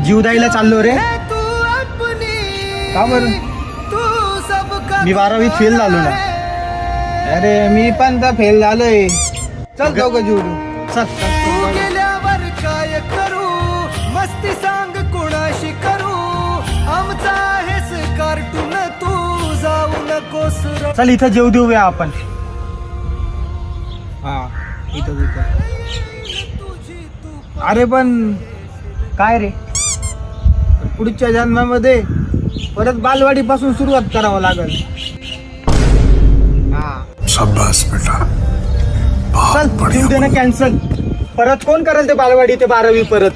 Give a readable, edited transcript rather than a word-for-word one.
जीव द्यायला चाललो रे. का बरं? मी 12वी फेल झालो ना. अरे मी पण तर फेल झालोय. चल जाऊ का जीव चल गेल्यावर काय करू मस्ती सांग कोणाशी करू आमचा आहेस कार्टून तू जाऊ नकोस चल इथं जेव देऊया आपण. हा इथं. अरे पण काय रे? पुढच्या जन्मामध्ये परत बालवाडी पासून सुरुवात करावं लागेल. हा शाबाश बेटा. चल जीव देणं कॅन्सल. परत कोण करेल ते बालवाडी ते 12वी परत.